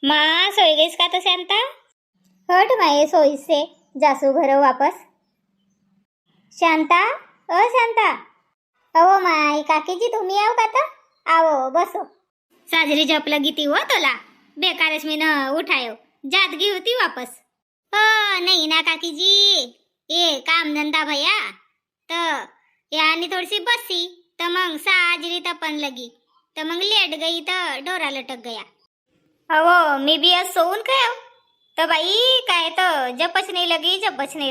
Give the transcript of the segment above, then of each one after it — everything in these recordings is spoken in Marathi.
माँ सोई गईस का तो शांता? हट माए सोई से जासू घर वापस. शांता, ओ शांता. अहो माय काकीजी तुम्ही आव का तर? आवो बसो. साजरी झोप लगी थी वो तोला. बेकारच मी न उठायो. जादगी होती वापस. नाही ना काकीजी. ये काम धंदा भैया. तर यानी थोडीशी बसी. तर मग साजरी तपन लगी. तर मग लेट गई तर डोरा लटक गया. अहो मी बी आज सोऊन काय तर बाई काय तर जपच नाही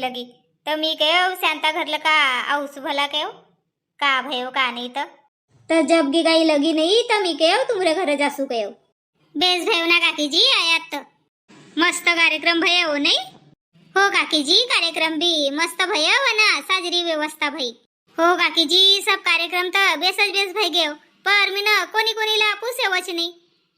लगी तर मी काय शांता घरलं का औस भला काय का भयो का नाही तर जब गी गाई लगी नहीं तर मी काय तुमरे घर जासू काय बेस भयो ना काकीजी आयात तर मस्त कार्यक्रम भयो हो नाही. हो काकीजी कार्यक्रम भी मस्त भयो वना साजरी व्यवस्था भई. हो काकीजी सब कार्यक्रम तर बेसच बेस भई गयो पर मी न कोणी कोणीला पूछेवच नाही.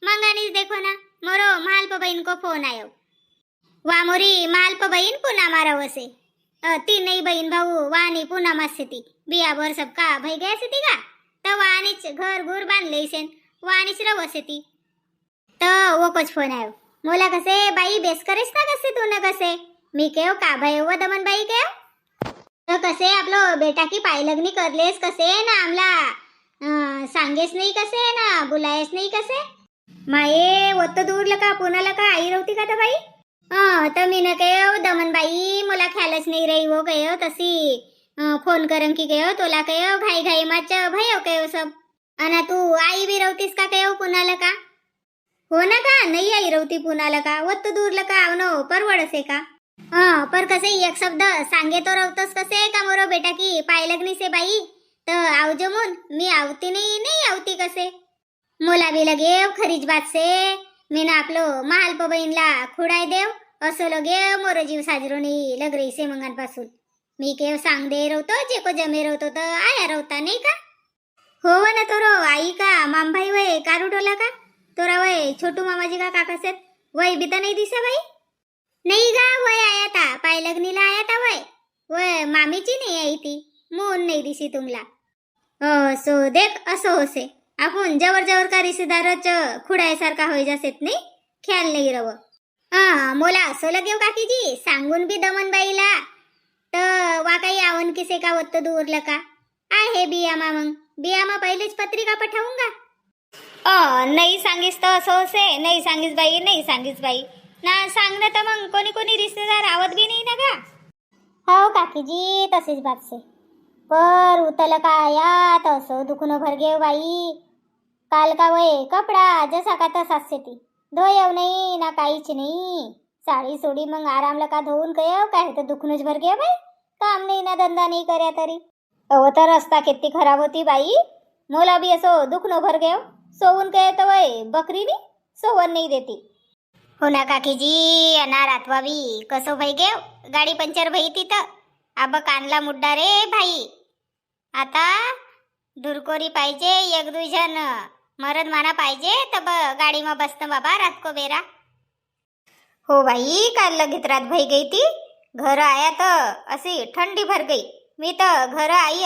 मंगानीच देखो ना मोरो मालप बहीन को फोन आयो. वामोरी मालप बहीन पुन्हा मारावसे. तीनही बहीण भाऊ वाणी पुन्हा मासेती बियाभर सबका भई गया सेती का तर वाणीच घर घूर बांधले सेन वाणीच रवसेती तर वो कुछ फोन आयो. मोला कसे बाई बेस करेस ना कसे तू न कसे मी केव का भयो व दमन बाई केव तर कसे आपलो बेटा की पाय लग्नी करलेस कसे ना आमला सांगेस नाही कसे ना बुलायस नाही कसे माये वो तो दूर लका पुन्हा का आई रवती का तर बाई. तर मी न कहो दमन बाई मला ख्यालच नाही रही वो कहो तसी फोन करम की कहो तोला कहो घाई घाई माच भयो कहो सब अना तू आई भी रवतीस का कहो पुन्हा का हो ना का नाही आई रवती पुन्हा का वो तो दूर लका आवनो परवडसे का. पर कसे एक शब्द सांगे तो रवतस कसे का मोरो बेटा की पाय लगनी से बाई तर आवजो मुन मी आवती नाही आवती कसे मोला बी लगे खरीच बात से मी ना आपलो मालप बहीणला खुडाय देव असं लगे मोर जीव साजरो नाही लग रही से मंगांपासून मी केव सांग दे रवतो जे को जमे रवतो तर आया रवता नाही का. हो ना तोरो आई का मामभाई वय कारुडोला का तोरा वय छोटू मामाजी का काकासेत वय बी तर नाही दिसे बाई. नाही गा वय आया ता पाय लग्नीला आया ता वय मामीची नाही आई ती मोन नाही दिसी तुमला. सो देख असं होसे आपण जवर जवर का रिश्तेदारच खुडायसारखा होई जासेत नाही ख्याल नाही रव. मोला असं लगेव काकीजी सांगून बी दमन बाईला तर वा काही आवन किसे का वत्त दूरलं का आहे बियामा मग बियामा पहिलेच पत्रिका पाठवूंगा. नाही सांगीस तर असं होसे नाही सांगीस बाई ना सांग ना तर मग कोणी रिश्तेदार आवत बी नाही ना का. हो काकीजी तसेच बात से पर उतल का आया तसं दुखणं भर गेव बाई. काल का वय कपडा जसा का तसाच सेती धोयव नाही ना काहीच नाही साडी सोडी मग आरामला का धुवून कयव काय तर दुखणंच भर गया बाई काम नाही ना धंदा नाही कर्या तरी. तर रस्ता किती खराब होती बाई मोला बी असो दुखणं भर गयो सोवून कय तर वय बकरीनी सोवन नाही देती. हो ना काकीजी अनार आतवा बी कसो भाई गेव गाडी पंचर भई तिथं आब कानला मुड्डा रे भाई. आता दुरकोरी पाहिजे एक दुई जण मरद माना पाहिजे तब गाडी में बसत बाबा रात को बेरा. हो भाई काल लगीत रात भई गई थी घर आया तो असी ठंडी भर गई मी तो घर आई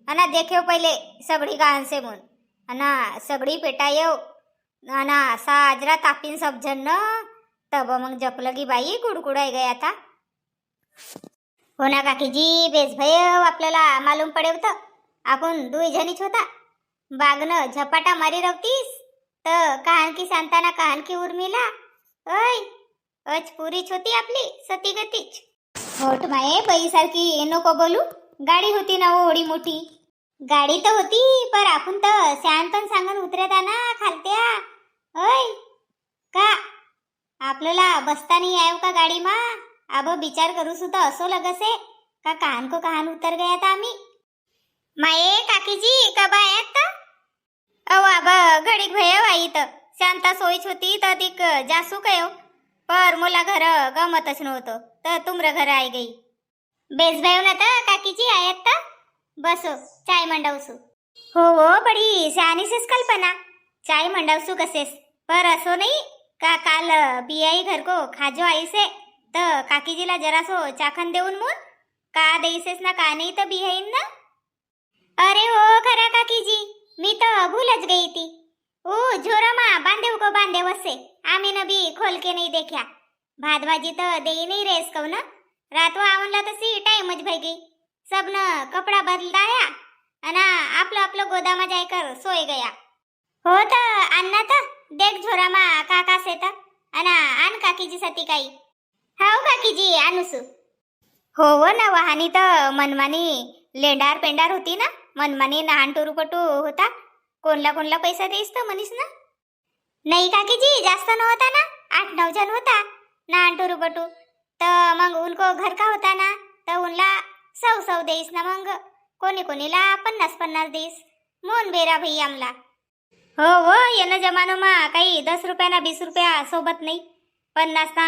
अना देखे पहले सगड़ी गान से मुन अना सगड़ी पेटायो अना साजरा तापीन सब जन तब मग जप लगी बाई कुडकुडाई गया था. हो ना काकीजी बेस भय आपल्याला मालूम पडे होतं आपण दुई जणीच होता बागनं झपाटा मारी रवतीस तर कहान की सांताना कहान की उर्मिला अच पुरीच होती आपली सती गतीच. होठ माये बाई सारखी नको बोलू गाडी होती ना ओढी मोठी गाडी तर होती पर आपण तर शांतन सांगून उतरता ना खालत्या का आपल्याला बसता नाही आयो का गाडी मा अब विचार करू सुद्धा असो लगसे का कहान को कहान उतर गया था आम्ही. माये काकीजी कब आयात तर अब घडीक भय आई तर शांता सोयीच होती तर तिक जासू कयो पर मोला घर गमतच नव्हतं तर तुमरा घर आई गई. बेस भयो ना तर काकीजी आयात तर बसो चाय मंडवसू. हो बडी शहानीसेस कल्पना चाय मंडवसू कसेस पर असो नाही का काल बियाई घर को खाजो आई से तर काकीजीला जरासो चाखन देऊन मुन का देईसेस ना का नाही तर बिहाईन ना. अरे हो खरा काकीजी मी तो भूलच गई थी. ओ झोरा मा बांधेव को बांधेव से आम्ही न भी खोल के नहीं देखा। भात भाजी तो दे ही नहीं रेस कहू ना। रात को आवनला तशी टाइम ज भई गई। सबन कपड़ा बदलाया आणि आपलं आपलं गोदामा जायकर सोय गया। हो तर अन्ना तर देख झोरामा काका सेता आणि आण काकीजी साठी काही। हाव काकीजी आणूसू। हो ना वाहनी तर मनमानी लेंडार पेंडार होती ना। मनमानी लहान टुरुपटू होता। कोणला पैसा देईस तर म्हणीस ना। नाही काकीजी जास्त नव्हता ना 8-9 जण होता लहान टुरुपटू। तर मग उनको घर का होता ना तर उनला 100 देईस ना। मग कोणीला 50 देईस मोन बेरा भाई आमला। हो येणं जमानोमा काही 10 रुपया ना 20 रुपया सोबत नाही। 50 ना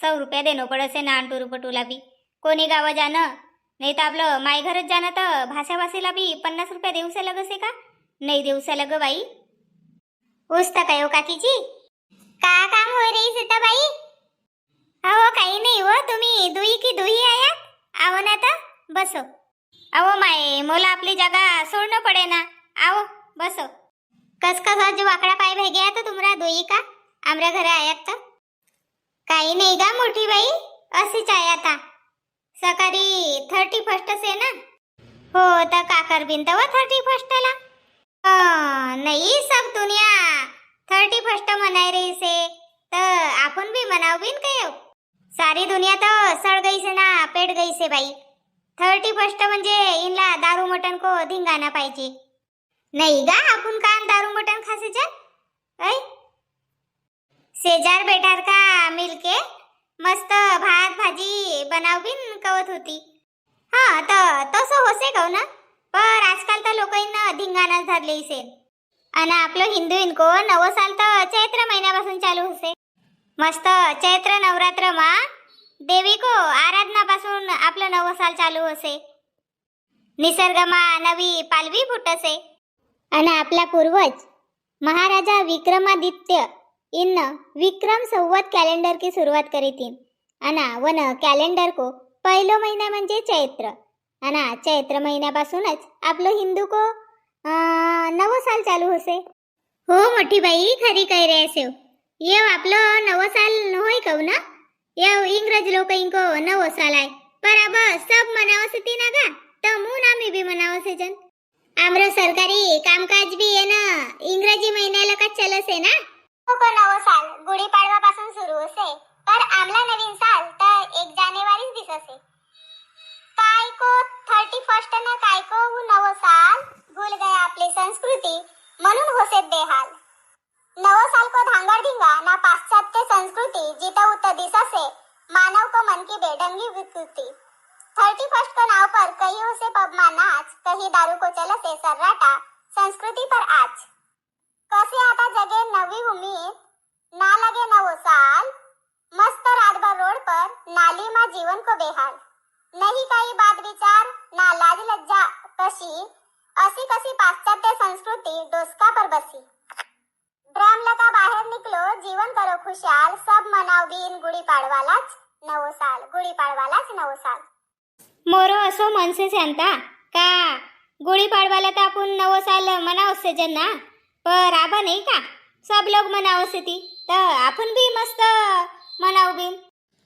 100 रुपया देणं पडसे लहान टुरुपटूला बी। कोणी गाव जाणं नाही तर आपलं माय घरच जाणं तर भाषाभाषीला बी 50 रुपया देऊसे लगसे का नाही देऊसे लग बाई। उस्ता काय हो काकीजी का काम हो रही सीता बाई। हो काही नाही हो तुम्ही दुई की दुई आयात आओ ना तर बसो। आओ माय मोला आपली जागा सोडणं पडे ना। आओ बसो। कस जो वाकडा पाय भे गया तर तुमरा दुई का आमऱ्या घरे आयात तर काही नाही का मोठी बाई अशीच आहे आता। सकाळी 31 से ना। हो तर का करबिन तव 31 ला। नाही सब दुनिया 31 मनाय रही से तर आपण भी मनाव बिन काय। सारी दुनिया तर सड़ गई से ना पेट गई से बाई। 31 म्हणजे इनला दारू मटन को धिंगाणा पाहिजे नाही गा। आपण का दारू मटन खासे जा शेजार बेटार का मिलके मस्त भात भाजी बनाव बिन कवत होती। हाँ तर तसं होसे कहू ना। पर आजकाल तर लोकांना धिंगाणा धरले से आणि आपलं हिंदू इनको नव साल तर चैत्र महिन्यापासून चालू होसे। मस्त चैत्र नवरात्र मा देवी को आराधना पासून आपलं नव साल चालू होसे। निसर्गमा नवी पालवी फुटसे आणि आपला पूर्वज महाराजा विक्रमादित्य इन विक्रम संवत कैलेंडर की शुरुआत करी थी। आणि वन कैलेंडर को पहिलो महिना म्हणजे चैत्र आणि चैत्र महिन्यापासूनच आपलं हिंदू को नव साल चालू होसे। हो मोठी बाई खरी कह रहे से ये आपलं नव साल होय कहू ना। ये इंग्रज लोक इनको नव साल आहे पर अब सब मनावसे ना गा तर मून आम्ही भी मनावसे जन। आमरो सरकारी कामकाज भी है ना इंग्रजी महिन्याला का चलसे ना। को नव साल गुढी पाडवा पासून सुरू होसे पर आमला नवीन साल तर 1 जानेवारी दिससे। काय को 31 ना काय को वो नव साल भूल गया आपली संस्कृती म्हणून होसे बेहाल। नव साल को धांगड़ धिंगा ना पाश्चात्य संस्कृती जीता उत दिससे मानव को मन की बेढंगी विकृति। 31 को नाव पर कहीं होसे पब मा नाच कहीं दारू को चलसे सर्राटा संस्कृति पर आज। कसे आता जगे नवी उम्मीद ना लगे नवो साल मस्त रात भर रोड पर नाली मा जीवन को बेहाल। नहीं काही बात विचार ना लाज लज्जा कशी असी कसी पाश्चात्य संस्कृति डोसका पर बसी। ड्रम लगा बाहेर निकलो जीवन करो खुशाल सब मनाव बिन गुड़ी पाडवालाच नवो साल गुड़ी पाडवालाच नवो साल। मोरो असो मनसे शांता का गुड़ी पाडवाला तर आपण नवो साल मनावसे जन ना पर आबा नाही का सब लोग मनावसे ती तर आपण भी मस्त मनाव बिन।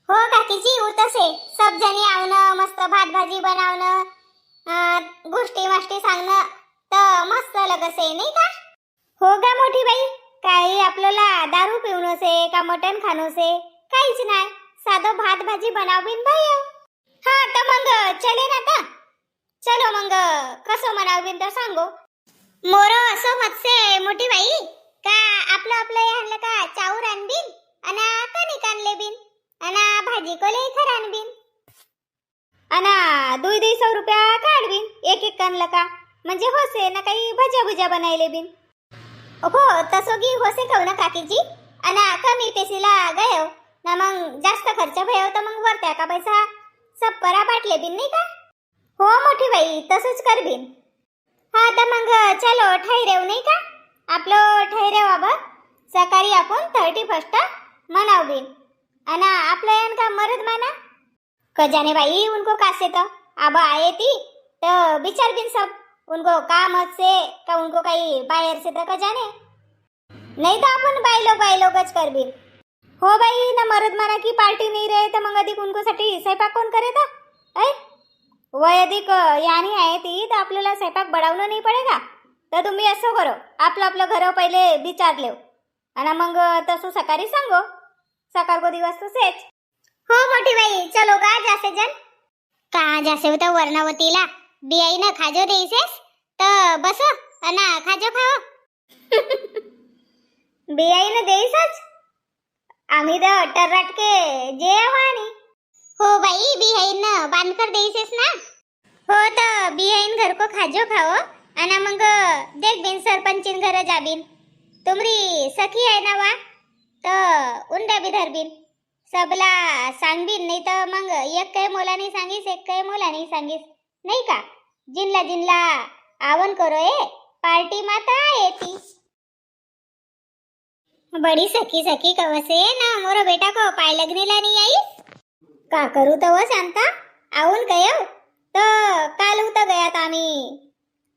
हो काकीजी उतसे सब जणी आवणं मस्त भात भाजी बनावणं गोष्टी माष्टी सांगणं तर मस्त लगसे नाही का। हो गा मोठी बाई काही आपल्याला दारू पिवणोसे का मटन खाणोसे काहीच नाही साधं भात भाजी बनाव बिन भाई। हाँ तर मग चले ना आता चलो मग कसं मनाव बिन तर सांगो। मोरो असो मतसे मोठी बाई का आपलं आपलं आणलं का चाऊर आणबिन आणि कणिक आणले बिन आणि भाजी कोले खर आणबिन आणि 200 रुपया काढबिन एक आणलं का म्हणजे होसे ना काही भज्या भुज्या बनायले बिन। हो तसो की होसे कहू ना काकीजी आणि कमी पैसेला गयो ना मग जास्त खर्च भयो तर मग वरत्या का पैसा सब परा बाटले बिन नाही का। हो मोठी बाई तसंच करबिन। हा तर मग चलो ठहरेव नाही का आपलं ठहरेव बाबा सकाळी आपण 31 मनाव बिन आणि आपलं यान का मरद माना कजाने बाई उनको कासे तो आबा आए थी तो विचार बिन सब उनको काम से का उनको कहीं बाहर से तो कजाने नहीं तो अपन बाई लोगच कर बिन। हो बाई ना, मरद माना की पार्टी नहीं रहे तर मग अधिक उनकोसाठी स्वयंपाक कोण करेगा? ऐ वय अधिक यानी आहे ती, तर आपल्याला स्वयंपाक बनवणं नाही पडेगा. तर तुम्ही असं करो, आपलं आपलं घर पहिले विचार लेव आणि मग तसं सकाळी सांगो. सकाळ को दिवस तो सेच. हो मोठी बाई, चलो का जासे जन का जासे होता वर्णावतीला बियाई ना खाजो देईसेस तर बस अना खाजो खाओ. बियाई ना देईसच आम्ही तर टर्राटके जे आवानी. हो बाई बिहाईन बांधकर देईसेस ना. हो तर बिहाईन घर को खाजो खाओ आणि मग देख बिन सरपंचीन घर जाबीन. तुमरी सखी आहे ना वा, तर उंडा बी धरबीन. सबला सांगबीन, नाही तर मग एक काही मोला नाही सांगीस, एक काही मोला नाही सांगीस, नाही का? जिनला जिनला आवन करो ए पार्टी माता येती. बड़ी सखी सखी कवसे ना मोरो बेटा को पाय लगनेला नहीं आई. का करू तो वो शांता आऊन गयो तो काल उतर गया था आम्ही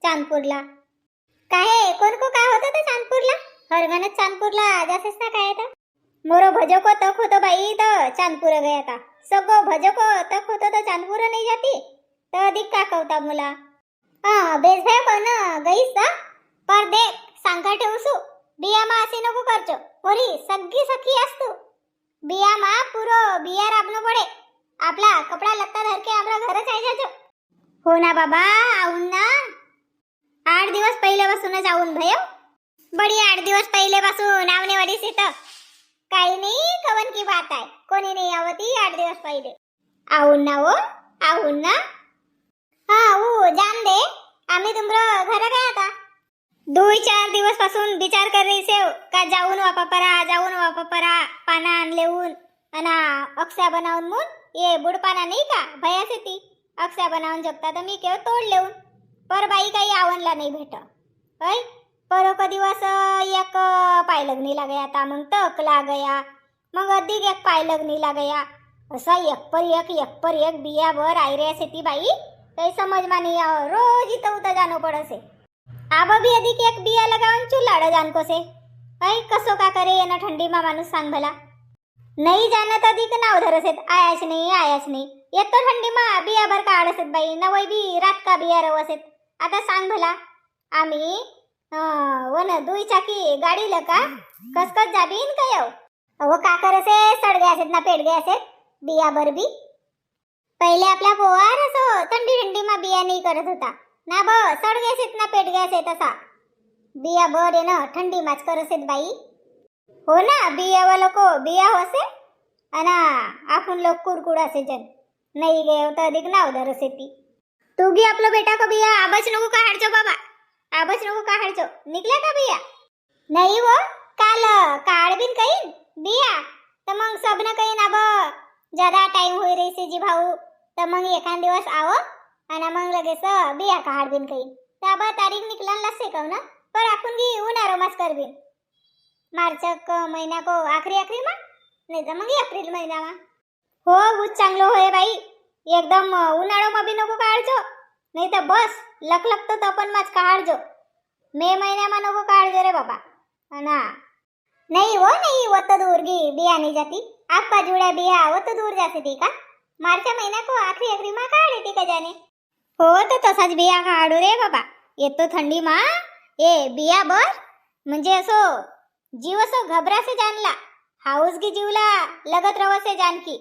चांदपूरला. काहे कोण को काय होतं तर चांदपूरला? हरगणच चांदपूरला जासेस ना काय तर मोरो भजो को तक होतो बाई, तर चांदपूर गया था. सगो भजो को तक होतो तर चांदपूर नहीं जाती, तर अधिक का कहता मुला. हाँ बेस भाई पण गईस ना, पर देख सांगा ठेवसू बिया मा असे नको करचो. पोरी सगळी सखी असतो बिया मा पुरो बिया राबनो पडे. आपला कपडा लत्ता धर के आपला घरच आहे जाचो. हो ना बाबा आऊन ना. 8 दिवस पहिल्यापासूनच आऊन भयो. बडी 8 दिवस पहिलेपासून आवने वाली से तर काही नाही कवन की बात आहे. कोणी नाही आवती 8 दिवस पहिले. आऊन ना वो आऊन ना. हाँ वो जान दे आम्ही तुमरो घर गया था. 2-4 दिवस पासून विचार कर रही से का जाऊन वापपरा पाना आणलेऊन अना अक्ष्या बनावून मून ये बुडपाना नाही का भयासे ती अक्ष्या बनावून जगता तर मी केव तोड लेऊन. पर बाई काही आवनला नाही भेट. ऐ परो का दिवस एक पाय लगनीला गया था, मग तकला गया, मग अधिक एक पाय लगनीला गया. असा एक पर एक बिया बर आई रे से ती बाई काही समज मा नहीं आओ. रोज इथं उतर जानो पडसे. आबा भी अधिक एक बिया लगावून चुलाड जानको से. ऐ कसो का करे येना ठंडी मा माणूस सांग भला. नाही जानत अधिक नाव धरसेत आयाच नाही. येत तो थंडी मा बिया भर का आडसेत बाई, नवई बी रात का बिया रवसेत. आता सांग भला आम्ही वन दुई चाकी गाडी लका कसकस जाबीन कयो. अहो का करसे सड गया असेत ना पेट गया असेत बिया भर बी. पहिले आपला पोवार असो थंडी मा बिया नाही करत होता ना. ब सड गया असेत ना पेट गया असेत असा बिया बर ना थंडी माच करसेत बाई. हो ना बिया वाला को बिया होसे अना आपण लोक कुरकुड असे जन नाही गए तर अधिक नाव धरसे ती. तू गी आपलो बेटा को बिया आबच नको का हाडचो बाबा, आबच नको का हाडचो. निकल्या का बिया? नाही वो काल काळ बिन कईन बिया तर मग सबन कईन. अब ज्यादा टाइम होई रही से जी भाऊ तर मग एखाद दिवस आव आणि मग लगेच बिया काढ बिन कईन. तर अब तारीख निकलन लसे कहू ना, पर आपण गी उन्हारो मास कर बिन मार्च महिना को आखरी मा नाही तर मग एप्रिल महिना मा. हो ऊच चांगलो होय बाई. एकदम उन्हाळो मा बी नको काढजो, नाही तर बस लखलखतो तो पण माच काढजो. मे महिना मा नको काढजो रे बाबा. ना नहीं वो नहीं वो तो दूर गी बिया नहीं जाती. आपका जुड़ा बिया वो तो दूर जाती थी का. मार्च महिना को आखरी मा काढी थी का जाने. हो तो तसाच बिया काढू रे बाबा. येतो थंडी मा ए बिया बर म्हणजे असो जीव असो घबरासे जानला. हाऊस गी जीवला लगत रवसे जानकी.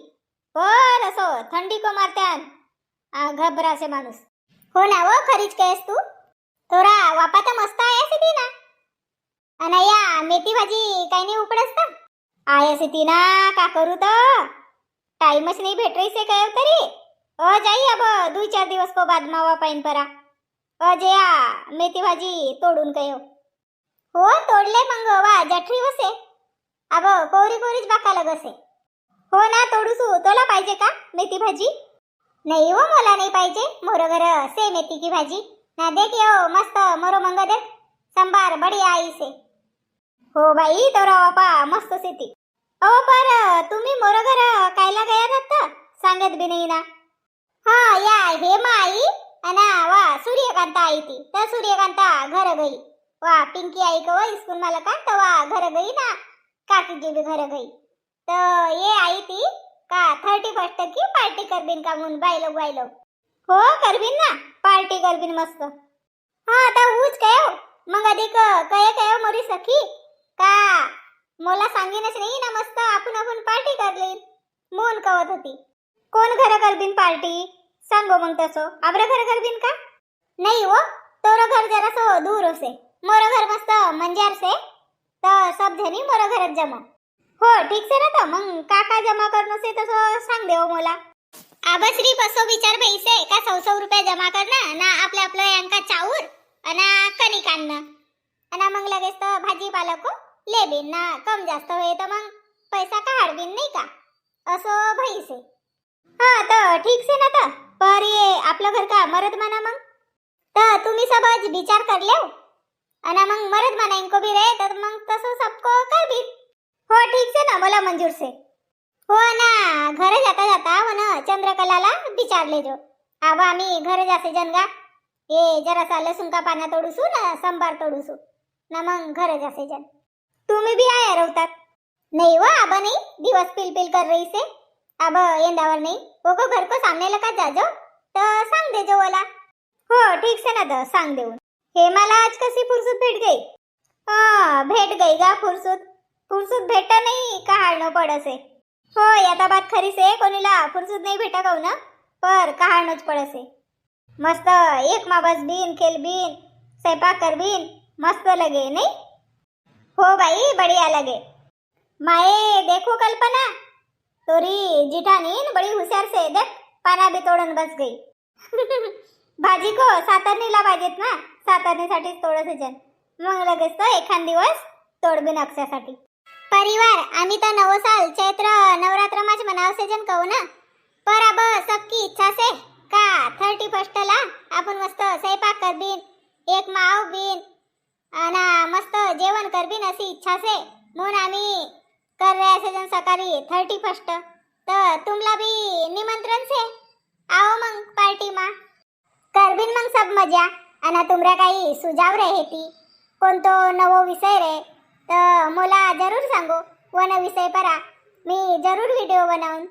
पर असो थंडी को मारत्यान घबरासे माणूस. हो ना वो खरीच केस तू थोडा वापा तर मस्त आहे ती ना. आणि या मेथी भाजी काही नाही उपडस तर आहे ती ना. का करू तर टाइमच नाही भेट रही से कयो तरी. जाई अब 2-4 दिवस को बाद मावा पाइन परा जया मेथी भाजी तोडून कयो. हो तोडले मग वा जठरी वसे. अब कोरी कोरीच बाका लगसे. हो ना तोडूसू. तोला पाहिजे का मेथी भाजी? नाही हो मला नाही पाहिजे. मोरो घर से मेथी की भाजी ना देख यो मस्त मोरो मंग देख संभार बढ़िया आई से. हो बाई तोरा बापा मस्त से ती. ओ पर तुम्ही मोरो घर कायला गया था सांगत बी नाही ना. हाँ या हेमा आई अना वा सूर्यकांता आई थी. तर सूर्यकांता घर गई. वा पिंकी आई को स्कूल मला का तो वा घर गई ना. काकी जी भी घर गई. तर ये आई ती का 31 की पार्टी करबीन का म्हणून बाय लोग हो करबीन ना पार्टी करबीन मस्त हा आता हुच काय हो मग अधिक काय मोरी सखी का मला सांगीनच नाही ना मस्त आपण पार्टी करली मोन कवत होती कोण घर करबीन पार्टी सांगो मग तसं आबरा घर करबीन का नहीं हो तोरो घर जरा सो दूर होसे मोरो घर मस्त मंजार से तर सब जणी मोरो घरात जमा हो ठीक से ना तर मग काका जमा करनो से तसं सांग देव मला आबश्री बसो विचार पैसे का 100 रुपये जमा करना ना आपलं यांका चाऊर अना कणिक आणणं अना मग लगेच तर भाजीपाला को लेबीन ना कम जास्त होय तर मग पैसा काढबीन नाही का असं भैसे हा तर ठीक से ना तर पर ये आपलं घर का मरद माना मग तर तुम्ही सबज विचार कर लेव अना मग मरद माना इनको भी रहे तर मग तसं सबको कर भी हो ठीक से ना मला मंजूर से हो ना घर जाता जाता हो ना चंद्रकलाला विचार ले जो आबा आम्ही घर जासे जनगा ये जरा सा लसूण का पाना तोडूसू ना संबार तोडूसू ना मग घर जासे जन तुम्ही भी आया रवतात नहीं वो आबा नहीं दिवस पिल कर रही से अब येंदावर नहीं वो को घर को सामने लगा जाजो तो सांग दे जो वाला हो ठीक से ना तो सांग देऊन हे मला आज कशी फुरसत भेट गई भेट गई का फुरसत भेटा नहीं कहाळनो पडसे हो याता बात खरी से कोणीला फुरसत नहीं भेटा कहू ना पर कहाळनोच पडसे मस्त एक मा बस बीन खेल बीन स्वयंपाक कर बीन मस्त लगे नहीं हो भाई बढ़िया लगे माए देखो कल्पना तोरी जिठानी बड़ी होशियार से देख पाना भी तोडून बस गई भाजी को सातरणीला पाहिजेत ना सातरणीसाठीच तोडस जन मग लगेच तर एखाद दिवस तोडबीन अक्षयासाठी परिवार आम्ही तर 9 साल चैत्र नवरात्र माच मनावसे जन कहू ना पर अब सबकी इच्छा से का 31 ला आपण मस्त स्वयंपाक करबीन एक माव बीन आणि मस्त जेवण करबीन अशी इच्छा से म्हणून आम्ही कर रहे असे जन सकाळी 31 तर तुमला भी निमंत्रण से आओ मग पार्टी मा करबीन मग सब मजा आणि तुमरा काही सुझाव रहे ती कोणतो नवो विषय रे तर मला जरूर सांगो वन विषय परा मी जरूर व्हिडिओ बनाऊन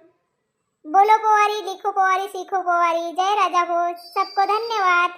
बोलो पोवारी लिखो पोवारी सीखो पोवारी जय राजा भोज सबको धन्यवाद।